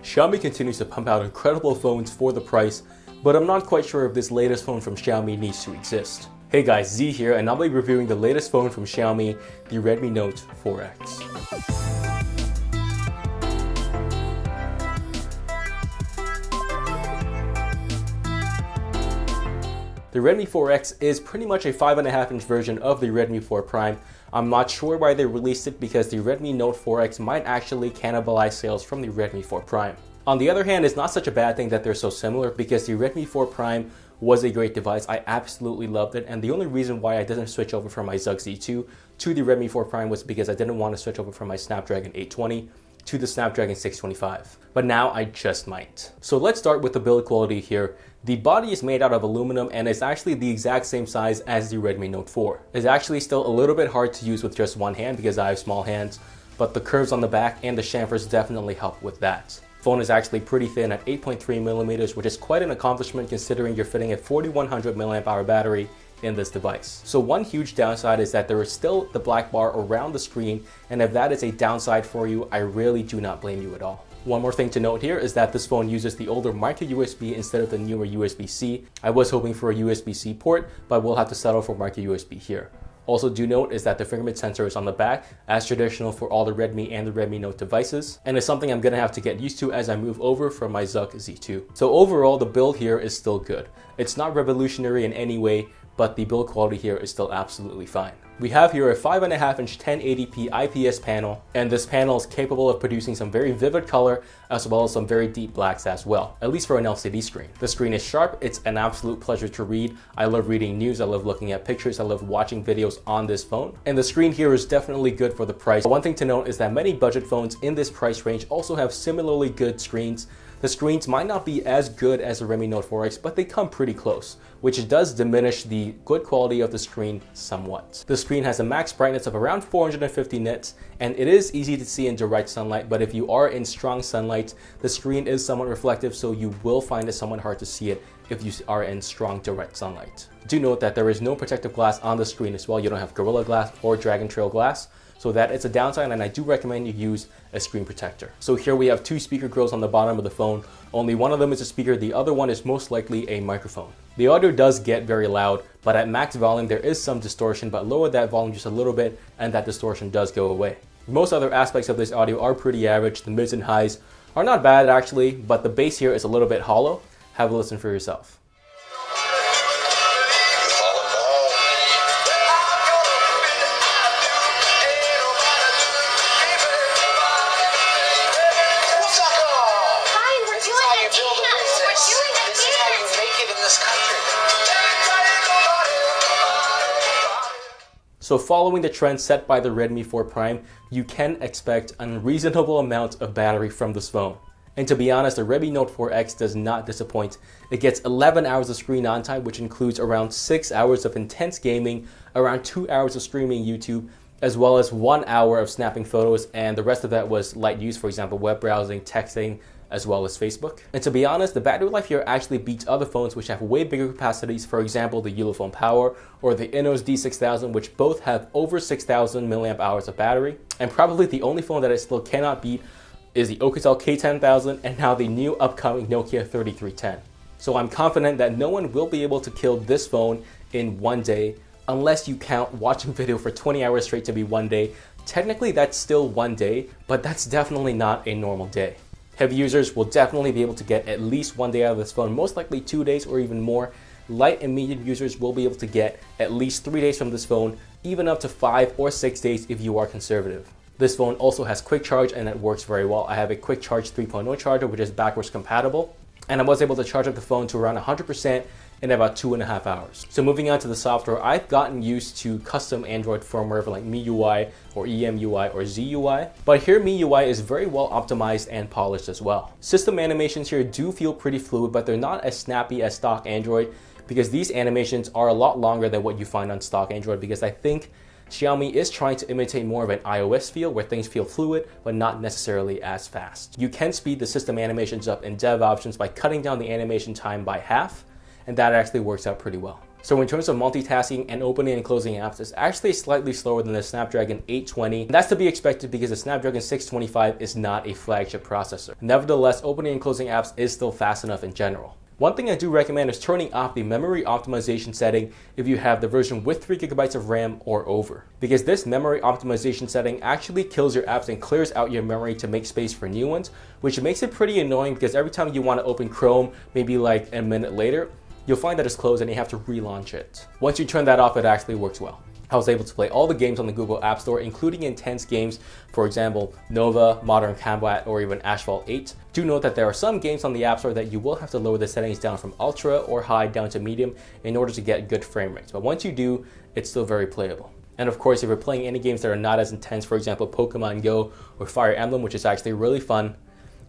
Xiaomi continues to pump out incredible phones for the price, but I'm not quite sure if this latest phone from Xiaomi needs to exist. Hey guys, Z here, and I'll be reviewing the latest phone from Xiaomi, the Redmi Note 4X. The Redmi 4X is pretty much a 5.5-inch version of the Redmi 4 Prime. I'm not sure why they released it because the Redmi Note 4X might actually cannibalize sales from the Redmi 4 Prime. On the other hand, it's not such a bad thing that they're so similar because the Redmi 4 Prime was a great device. I absolutely loved it, and the only reason why I didn't switch over from my Zug Z2 to the Redmi 4 Prime was because I didn't want to switch over from my Snapdragon 820 to the Snapdragon 625. But now I just might. So let's start with the build quality here. The body is made out of aluminum and is actually the exact same size as the Redmi Note 4. It's actually still a little bit hard to use with just one hand because I have small hands, but the curves on the back and the chamfers definitely help with that. Phone is actually pretty thin at 8.3 millimeters, which is quite an accomplishment considering you're fitting a 4100 mAh battery in this device. So one huge downside is that there is still the black bar around the screen, and if that is a downside for you, I really do not blame you at all. One more thing to note here is that this phone uses the older micro USB instead of the newer USB-C. I was hoping for a USB-C port, but we'll have to settle for micro USB here. Also do note is that the fingerprint sensor is on the back, as traditional for all the Redmi and the Redmi Note devices, and it's something I'm gonna have to get used to as I move over from my Zug Z2. So overall, the build here is still good. It's not revolutionary in any way, but the build quality here is still absolutely fine. We have here a 5.5-inch 1080p IPS panel, and this panel is capable of producing some very vivid color as well as some very deep blacks as well, at least for an LCD screen. The screen is sharp, it's an absolute pleasure to read. I love reading news, I love looking at pictures, I love watching videos on this phone. And the screen here is definitely good for the price. One thing to note is that many budget phones in this price range also have similarly good screens. The screens might not be as good as the Redmi Note 4X, but they come pretty close, which does diminish the good quality of the screen somewhat. The screen has a max brightness of around 450 nits, and it is easy to see in direct sunlight, but if you are in strong sunlight, the screen is somewhat reflective, so you will find it somewhat hard to see it if you are in strong direct sunlight. Do note that there is no protective glass on the screen as well. You don't have Gorilla Glass or Dragon Trail glass, so that is a downside, and I do recommend you use a screen protector. So here we have two speaker grills on the bottom of the phone. Only one of them is a speaker, the other one is most likely a microphone. The audio does get very loud, but at max volume there is some distortion, but lower that volume just a little bit and that distortion does go away. Most other aspects of this audio are pretty average. The mids and highs are not bad actually, but the bass here is a little bit hollow. Have a listen for yourself. So following the trend set by the Redmi 4 Prime, you can expect an unreasonable amount of battery from this phone. And to be honest, the Redmi Note 4X does not disappoint. It gets 11 hours of screen on time, which includes around 6 hours of intense gaming, around 2 hours of streaming YouTube, as well as 1 hour of snapping photos, and the rest of that was light use, for example, web browsing, texting, as well as Facebook. And to be honest, the battery life here actually beats other phones which have way bigger capacities, for example, the Ulefone Power or the Innos D6000, which both have over 6,000 mAh of battery. And probably the only phone that I still cannot beat is the Alcatel K10000 and now the new upcoming Nokia 3310. So I'm confident that no one will be able to kill this phone in one day, unless you count watching video for 20 hours straight to be one day. Technically that's still one day, but that's definitely not a normal day. Heavy users will definitely be able to get at least one day out of this phone, most likely 2 days or even more. Light and medium users will be able to get at least 3 days from this phone, even up to 5 or 6 days if you are conservative. This phone also has quick charge and it works very well. I have a quick charge 3.0 charger which is backwards compatible, and I was able to charge up the phone to around 100% in about 2.5 hours. So moving on to the software, I've gotten used to custom Android firmware for like MIUI or EMUI or ZUI, but here MIUI is very well optimized and polished as well. System animations here do feel pretty fluid, but they're not as snappy as stock Android because these animations are a lot longer than what you find on stock Android, because I think Xiaomi is trying to imitate more of an iOS feel where things feel fluid, but not necessarily as fast. You can speed the system animations up in dev options by cutting down the animation time by half, and that actually works out pretty well. So in terms of multitasking and opening and closing apps, it's actually slightly slower than the Snapdragon 820. And that's to be expected because the Snapdragon 625 is not a flagship processor. Nevertheless, opening and closing apps is still fast enough in general. One thing I do recommend is turning off the memory optimization setting if you have the version with 3GB of RAM or over. Because this memory optimization setting actually kills your apps and clears out your memory to make space for new ones, which makes it pretty annoying because every time you want to open Chrome, maybe like a minute later, you'll find that it's closed and you have to relaunch it. Once you turn that off, it actually works well. I was able to play all the games on the Google App Store, including intense games, for example, Nova, Modern Combat, or even Asphalt 8. Do note that there are some games on the App Store that you will have to lower the settings down from Ultra or High down to Medium in order to get good frame rates. But once you do, it's still very playable. And of course, if you're playing any games that are not as intense, for example, Pokemon Go or Fire Emblem, which is actually really fun,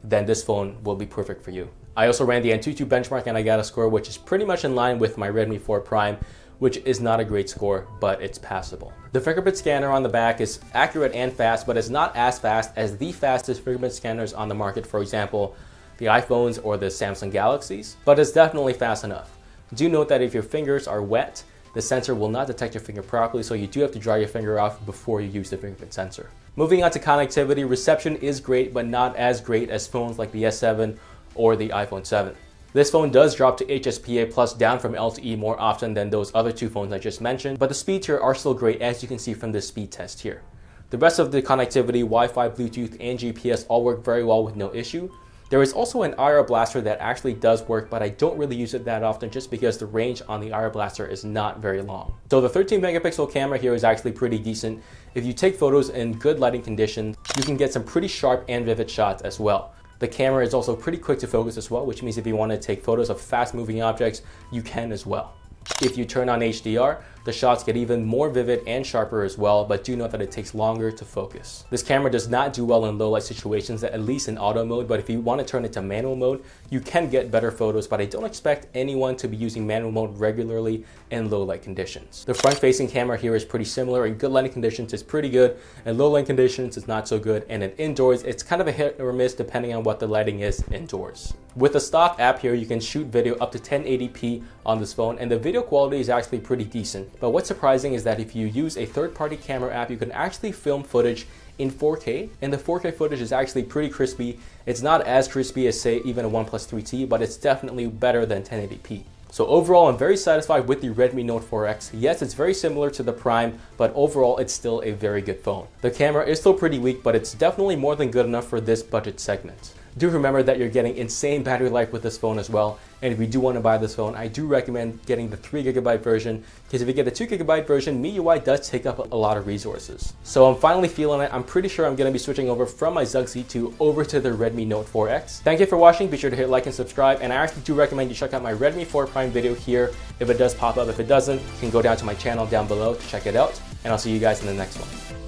then this phone will be perfect for you. I also ran the Antutu benchmark and I got a score which is pretty much in line with my Redmi 4 Prime, which is not a great score, but it's passable. The fingerprint scanner on the back is accurate and fast, but it's not as fast as the fastest fingerprint scanners on the market, for example, the iPhones or the Samsung Galaxies, but it's definitely fast enough. Do note that if your fingers are wet, the sensor will not detect your finger properly, so you do have to dry your finger off before you use the fingerprint sensor. Moving on to connectivity, reception is great, but not as great as phones like the S7 or the iPhone 7. This phone does drop to HSPA Plus down from LTE more often than those other two phones I just mentioned, but the speeds here are still great, as you can see from this speed test here. The rest of the connectivity, Wi-Fi, Bluetooth, and GPS all work very well with no issue. There is also an IR blaster that actually does work, but I don't really use it that often just because the range on the IR blaster is not very long. So the 13 megapixel camera here is actually pretty decent. If you take photos in good lighting conditions, you can get some pretty sharp and vivid shots as well. The camera is also pretty quick to focus as well, which means if you want to take photos of fast moving objects, you can as well. If you turn on HDR, the shots get even more vivid and sharper as well, but do note that it takes longer to focus. This camera does not do well in low light situations, at least in auto mode, but if you want to turn it to manual mode, you can get better photos, but I don't expect anyone to be using manual mode regularly in low light conditions. The front facing camera here is pretty similar. In good lighting conditions, it's pretty good. In low light conditions, it's not so good. And in indoors, it's kind of a hit or miss depending on what the lighting is indoors. With the stock app here, you can shoot video up to 1080p on this phone, and the video quality is actually pretty decent. But what's surprising is that if you use a third-party camera app, you can actually film footage in 4K, and the 4K footage is actually pretty crispy. It's not as crispy as, say, even a OnePlus 3T, but it's definitely better than 1080p. So overall, I'm very satisfied with the Redmi Note 4X. Yes, it's very similar to the Prime, but overall, it's still a very good phone. The camera is still pretty weak, but it's definitely more than good enough for this budget segment. Do remember that you're getting insane battery life with this phone as well, and if you do want to buy this phone, I do recommend getting the 3GB version, because if you get the 2GB version, MIUI does take up a lot of resources. So I'm finally feeling it. I'm pretty sure I'm going to be switching over from my Zug Z2 over to the Redmi Note 4X. Thank you for watching. Be sure to hit like and subscribe, and I actually do recommend you check out my Redmi 4 Prime video here if it does pop up. If it doesn't, you can go down to my channel down below to check it out, and I'll see you guys in the next one.